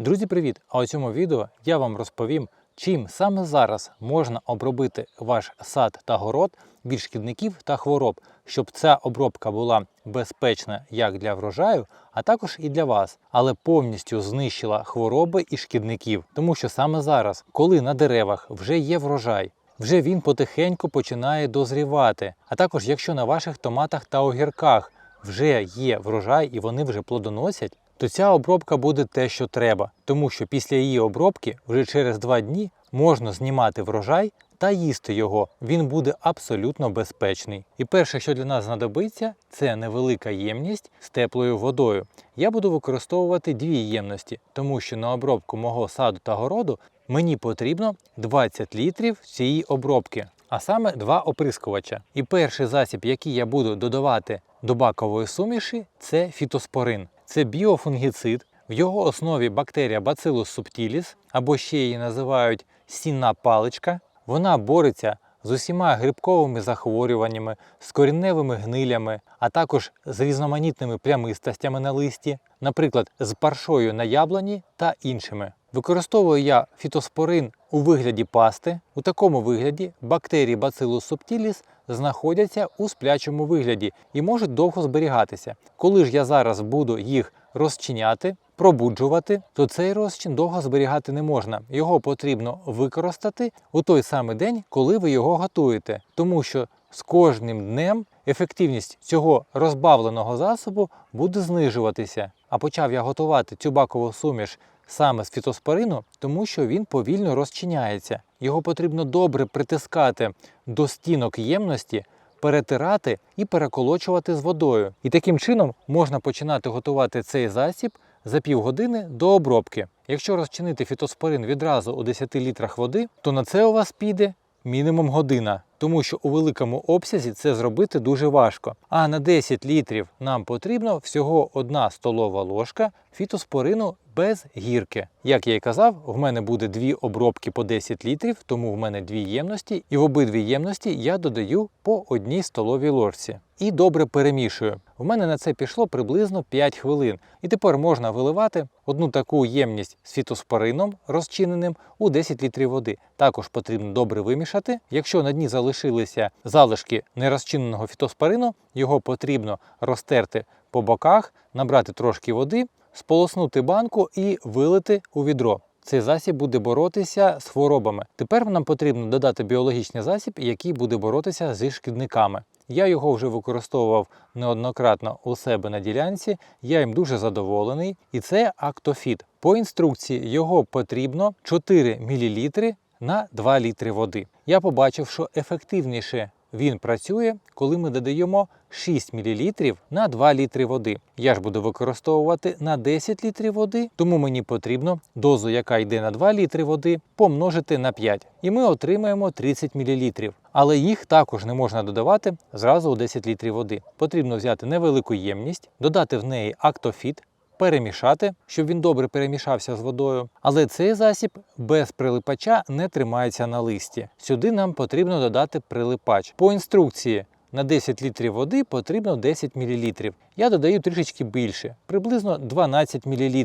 Друзі, привіт! А у цьому відео я вам розповім, чим саме зараз можна обробити ваш сад та город від шкідників та хвороб, щоб ця обробка була безпечна як для врожаю, а також і для вас, але повністю знищила хвороби і шкідників. Тому що саме зараз, коли на деревах вже є врожай, вже він потихеньку починає дозрівати, а також якщо на ваших томатах та огірках вже є врожай і вони вже плодоносять, то ця обробка буде те, що треба, тому що після її обробки вже через 2 дні можна знімати врожай та їсти його, він буде абсолютно безпечний. І перше, що для нас знадобиться, це невелика ємність з теплою водою. Я буду використовувати 2 ємності, тому що на обробку мого саду та городу мені потрібно 20 літрів цієї обробки, а саме 2 оприскувача. І перший засіб, який я буду додавати до бакової суміші, це фітоспорин. Це біофунгіцид, в його основі бактерія Bacillus subtilis, або ще її називають сінна паличка. Вона бореться з усіма грибковими захворюваннями, з корінневими гнилями, а також з різноманітними плямистостями на листі, наприклад, з паршою на яблуні та іншими. Використовую я фітоспорин у вигляді пасти. У такому вигляді бактерії Bacillus subtilis знаходяться у сплячому вигляді і можуть довго зберігатися. Коли ж я зараз буду їх розчиняти, пробуджувати, то цей розчин довго зберігати не можна. Його потрібно використати у той самий день, коли ви його готуєте. Тому що з кожним днем ефективність цього розбавленого засобу буде знижуватися. А почав я готувати цю бакову суміш саме з фітоспорину, тому що він повільно розчиняється. Його потрібно добре притискати до стінок ємності, перетирати і переколочувати з водою. І таким чином можна починати готувати цей засіб за півгодини до обробки. Якщо розчинити фітоспорин відразу у 10 літрах води, то на це у вас піде мінімум година, тому що у великому обсязі це зробити дуже важко. А на 10 літрів нам потрібно всього 1 столова ложка фітоспорину без гірки. Як я і казав, в мене буде 2 обробки по 10 літрів, тому в мене 2 ємності, і в обидві ємності я додаю по 1 столовій ложці. І добре перемішую. В мене на це пішло приблизно 5 хвилин. І тепер можна виливати одну таку ємність з фітоспорином розчиненим у 10 літрів води. Також потрібно добре вимішати. Якщо на дні залишилися залишки нерозчиненого фітоспорину, його потрібно розтерти по боках, набрати трошки води, сполоснути банку і вилити у відро. Цей засіб буде боротися з хворобами. Тепер нам потрібно додати біологічний засіб, який буде боротися зі шкідниками. Я його вже використовував неоднократно у себе на ділянці, я їм дуже задоволений. І це Актофіт. По інструкції його потрібно 4 мл на 2 літри води. Я побачив, що ефективніше він працює, коли ми додаємо 6 мл на 2 літри води. Я ж буду використовувати на 10 літрів води, тому мені потрібно дозу, яка йде на 2 літри води, помножити на 5. І ми отримаємо 30 мл. Але їх також не можна додавати зразу у 10 літрів води. Потрібно взяти невелику ємність, додати в неї Актофіт, перемішати, щоб він добре перемішався з водою. Але цей засіб без прилипача не тримається на листі. Сюди нам потрібно додати прилипач. По інструкції на 10 літрів води потрібно 10 мл. Я додаю трішечки більше, приблизно 12 мл.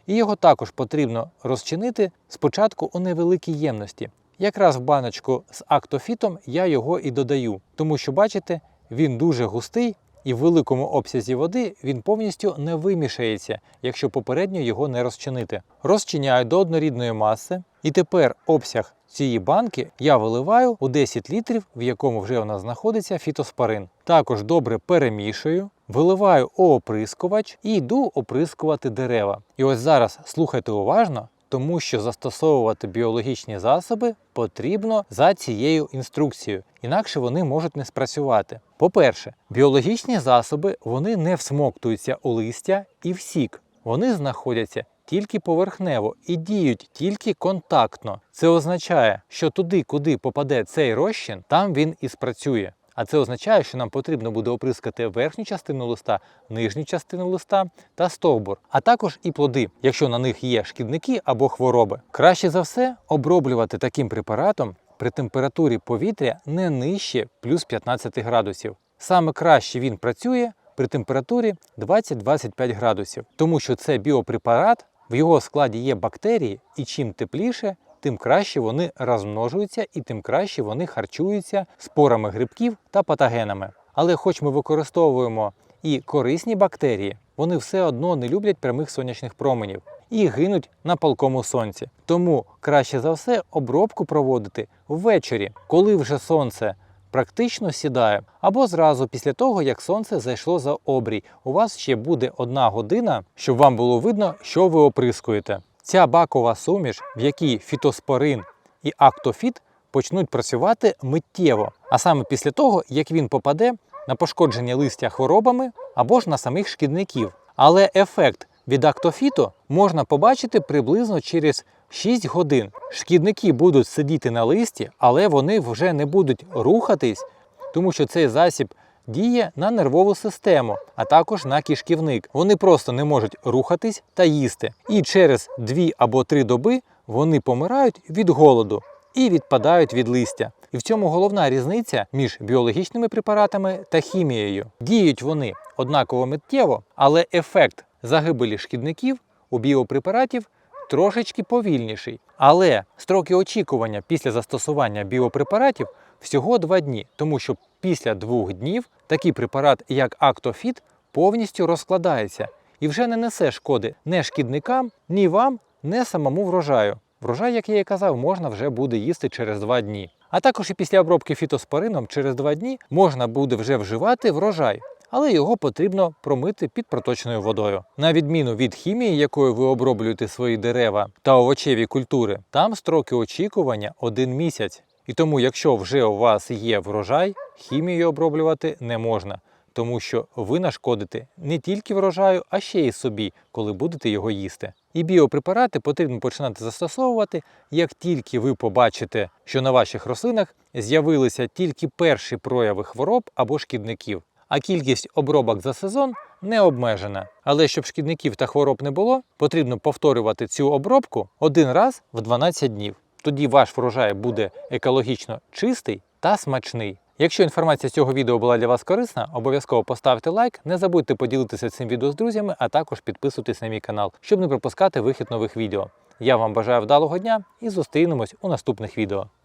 І його також потрібно розчинити спочатку у невеликій ємності. Якраз в баночку з Актофітом я його і додаю, тому що, бачите, він дуже густий, і в великому обсязі води він повністю не вимішається, якщо попередньо його не розчинити. Розчиняю до однорідної маси, і тепер обсяг цієї банки я виливаю у 10 літрів, в якому вже у нас знаходиться фітоспорин. Також добре перемішую, виливаю у оприскувач і йду оприскувати дерева. І ось зараз слухайте уважно, тому що застосовувати біологічні засоби потрібно за цією інструкцією, інакше вони можуть не спрацювати. По-перше, біологічні засоби, вони не всмоктуються у листя і в сік. Вони знаходяться тільки поверхнево і діють тільки контактно. Це означає, що туди, куди попаде цей розчин, там він і спрацює. А це означає, що нам потрібно буде оприскати верхню частину листа, нижню частину листа та стовбур, а також і плоди, якщо на них є шкідники або хвороби. Краще за все оброблювати таким препаратом при температурі повітря не нижче плюс 15 градусів. Саме краще він працює при температурі 20-25 градусів, тому що це біопрепарат, В його складі є бактерії, і чим тепліше, тим краще вони розмножуються і тим краще вони харчуються спорами грибків та патогенами. Але хоч ми використовуємо і корисні бактерії, вони все одно не люблять прямих сонячних променів і гинуть на палкому сонці. Тому краще за все обробку проводити ввечері, коли вже сонце практично сідає, або зразу після того, як сонце зайшло за обрій. У вас ще буде 1 година, щоб вам було видно, що ви оприскуєте. Ця бакова суміш, в якій фітоспорин і актофіт почнуть працювати миттєво, а саме після того, як він попаде на пошкодження листя хворобами або ж на самих шкідників. Але ефект від актофіту можна побачити приблизно через 6 годин. Шкідники будуть сидіти на листі, але вони вже не будуть рухатись, тому що цей засіб діє на нервову систему, а також на кишківник. Вони просто не можуть рухатись та їсти. І через 2 або 3 доби вони помирають від голоду і відпадають від листя. І в цьому головна різниця між біологічними препаратами та хімією. Діють вони однаково миттєво, але ефект загибелі шкідників у біопрепаратів трошечки повільніший. Але строки очікування після застосування біопрепаратів всього 2 дні, тому що після 2 днів такий препарат, як Актофіт, повністю розкладається і вже не несе шкоди ні шкідникам, ні вам, ні самому врожаю. Врожай, як я і казав, можна вже буде їсти через 2 дні. А також і після обробки фітоспорином через 2 дні можна буде вже вживати врожай, але його потрібно промити під проточною водою. На відміну від хімії, якою ви оброблюєте свої дерева та овочеві культури, там строки очікування 1 місяць. І тому, якщо вже у вас є врожай, хімією оброблювати не можна, тому що ви нашкодите не тільки врожаю, а ще й собі, коли будете його їсти. І біопрепарати потрібно починати застосовувати, як тільки ви побачите, що на ваших рослинах з'явилися тільки перші прояви хвороб або шкідників. А кількість обробок за сезон не обмежена. Але щоб шкідників та хвороб не було, потрібно повторювати цю обробку 1 раз в 12 днів. Тоді ваш врожай буде екологічно чистий та смачний. Якщо інформація з цього відео була для вас корисна, обов'язково поставте лайк, не забудьте поділитися цим відео з друзями, а також підписуйтесь на мій канал, щоб не пропускати вихід нових відео. Я вам бажаю вдалого дня і зустрінемось у наступних відео.